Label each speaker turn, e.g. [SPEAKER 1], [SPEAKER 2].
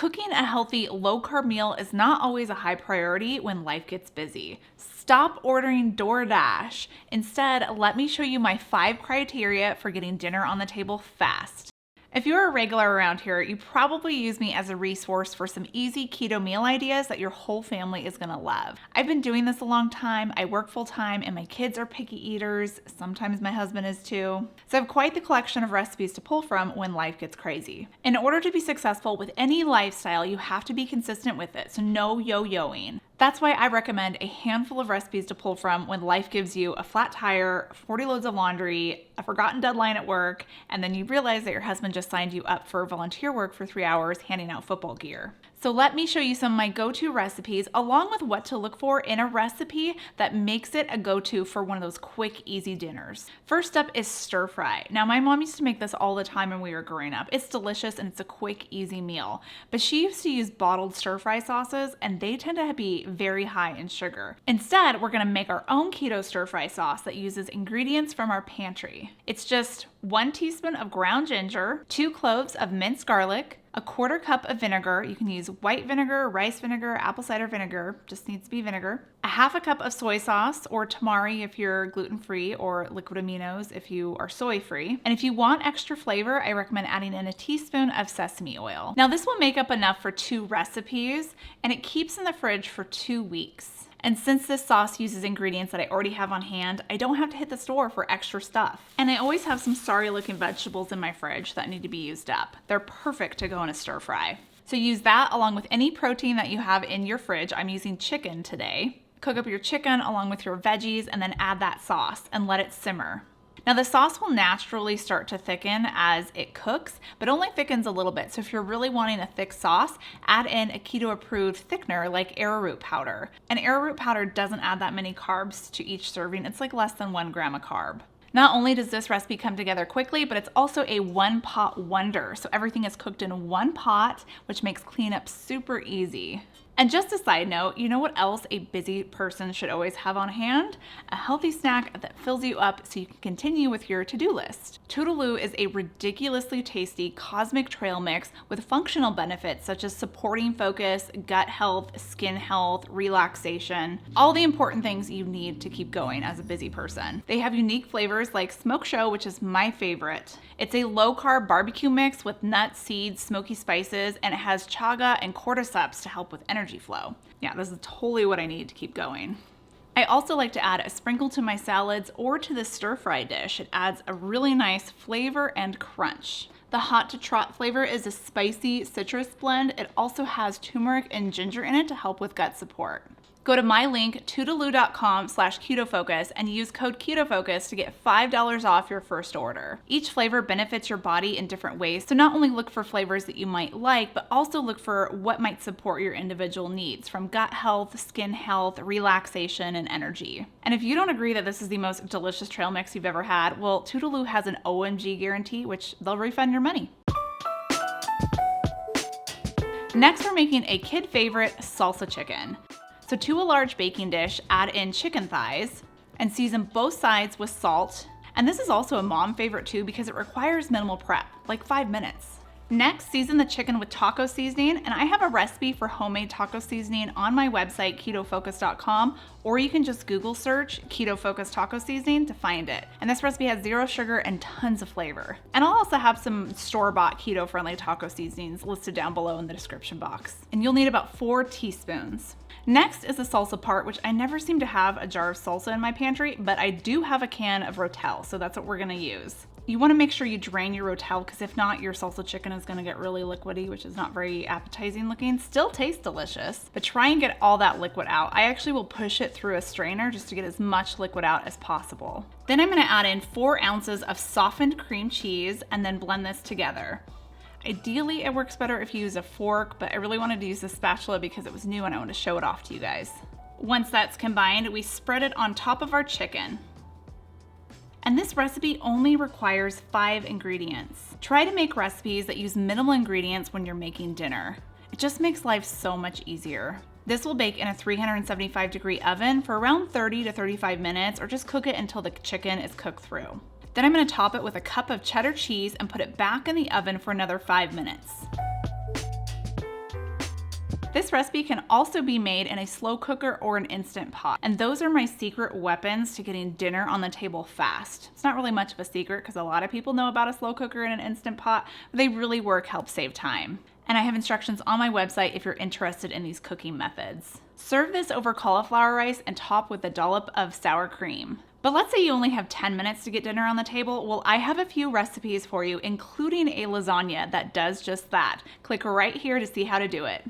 [SPEAKER 1] Cooking a healthy, low-carb meal is not always a high priority when life gets busy. Stop ordering DoorDash. Instead, let me show you my 5 criteria for getting dinner on the table fast. If you're a regular around here, you probably use me as a resource for some easy keto meal ideas that your whole family is gonna love. I've been doing this a long time. I work full time and my kids are picky eaters. Sometimes my husband is too. So I have quite the collection of recipes to pull from when life gets crazy. In order to be successful with any lifestyle, you have to be consistent with it, so no yo-yoing. That's why I recommend a handful of recipes to pull from when life gives you a flat tire, 40 loads of laundry, a forgotten deadline at work, and then you realize that your husband just signed you up for volunteer work for 3 hours handing out football gear. So let me show you some of my go-to recipes along with what to look for in a recipe that makes it a go-to for one of those quick, easy dinners. First up is stir fry. Now my mom used to make this all the time when we were growing up. It's delicious and it's a quick, easy meal. But she used to use bottled stir fry sauces and they tend to be very high in sugar. Instead, we're gonna make our own keto stir fry sauce that uses ingredients from our pantry. It's just 1 teaspoon of ground ginger, 2 cloves of minced garlic, a 1/4 cup of vinegar. You can use white vinegar, rice vinegar, apple cider vinegar, just needs to be vinegar. A 1/2 cup of soy sauce or tamari if you're gluten-free, or liquid aminos if you are soy-free. And if you want extra flavor, I recommend adding in a teaspoon of sesame oil. Now this will make up enough for 2 recipes and it keeps in the fridge for 2 weeks. And since this sauce uses ingredients that I already have on hand, I don't have to hit the store for extra stuff. And I always have some sorry looking vegetables in my fridge that need to be used up. They're perfect to go in a stir fry. So use that along with any protein that you have in your fridge. I'm using chicken today. Cook up your chicken along with your veggies and then add that sauce and let it simmer. Now the sauce will naturally start to thicken as it cooks, but only thickens a little bit. So if you're really wanting a thick sauce, add in a keto approved thickener like arrowroot powder. And arrowroot powder doesn't add that many carbs to each serving. It's like less than 1 gram of carb. Not only does this recipe come together quickly, but it's also a 1-pot wonder. So everything is cooked in 1 pot, which makes cleanup super easy. And just a side note, you know what else a busy person should always have on hand? A healthy snack that fills you up so you can continue with your to-do list. Toodaloo is a ridiculously tasty cosmic trail mix with functional benefits such as supporting focus, gut health, skin health, relaxation, all the important things you need to keep going as a busy person. They have unique flavors like Smoke Show, which is my favorite. It's a low-carb barbecue mix with nuts, seeds, smoky spices, and it has chaga and cordyceps to help with energy flow. Yeah, this is totally what I need to keep going. I also like to add a sprinkle to my salads or to the stir fry dish. It adds a really nice flavor and crunch. The hot to trot flavor is a spicy citrus blend. It also has turmeric and ginger in it to help with gut support. Go to my link, toodaloo.com/KetoFocus, and use code KetoFocus to get $5 off your first order. Each flavor benefits your body in different ways, so not only look for flavors that you might like, but also look for what might support your individual needs, from gut health, skin health, relaxation, and energy. And if you don't agree that this is the most delicious trail mix you've ever had, well, Toodaloo has an OMG guarantee, which they'll refund your money. Next, we're making a kid favorite salsa chicken. So to a large baking dish, add in chicken thighs and season both sides with salt. And this is also a mom favorite too because it requires minimal prep, like 5 minutes. Next, season the chicken with taco seasoning, and I have a recipe for homemade taco seasoning on my website, KetoFocus.com, or you can just Google search KetoFocus taco seasoning to find it. And this recipe has 0 sugar and tons of flavor. And I'll also have some store-bought keto-friendly taco seasonings listed down below in the description box. And you'll need about 4 teaspoons. Next is the salsa part, which I never seem to have a jar of salsa in my pantry, but I do have a can of Rotel, so that's what we're gonna use. You wanna make sure you drain your Rotel, because if not, your salsa chicken is gonna get really liquidy, which is not very appetizing looking. Still tastes delicious, but try and get all that liquid out. I actually will push it through a strainer just to get as much liquid out as possible. Then I'm gonna add in 4 ounces of softened cream cheese and then blend this together. Ideally, it works better if you use a fork, but I really wanted to use a spatula because it was new and I wanted to show it off to you guys. Once that's combined, we spread it on top of our chicken. And this recipe only requires 5 ingredients. Try to make recipes that use minimal ingredients when you're making dinner. It just makes life so much easier. This will bake in a 375-degree oven for around 30 to 35 minutes, or just cook it until the chicken is cooked through. Then I'm gonna top it with a cup of cheddar cheese and put it back in the oven for another 5 minutes. This recipe can also be made in a slow cooker or an instant pot. And those are my secret weapons to getting dinner on the table fast. It's not really much of a secret because a lot of people know about a slow cooker and an instant pot, but they really work, help save time. And I have instructions on my website if you're interested in these cooking methods. Serve this over cauliflower rice and top with a dollop of sour cream. But let's say you only have 10 minutes to get dinner on the table. Well, I have a few recipes for you, including a lasagna that does just that. Click right here to see how to do it.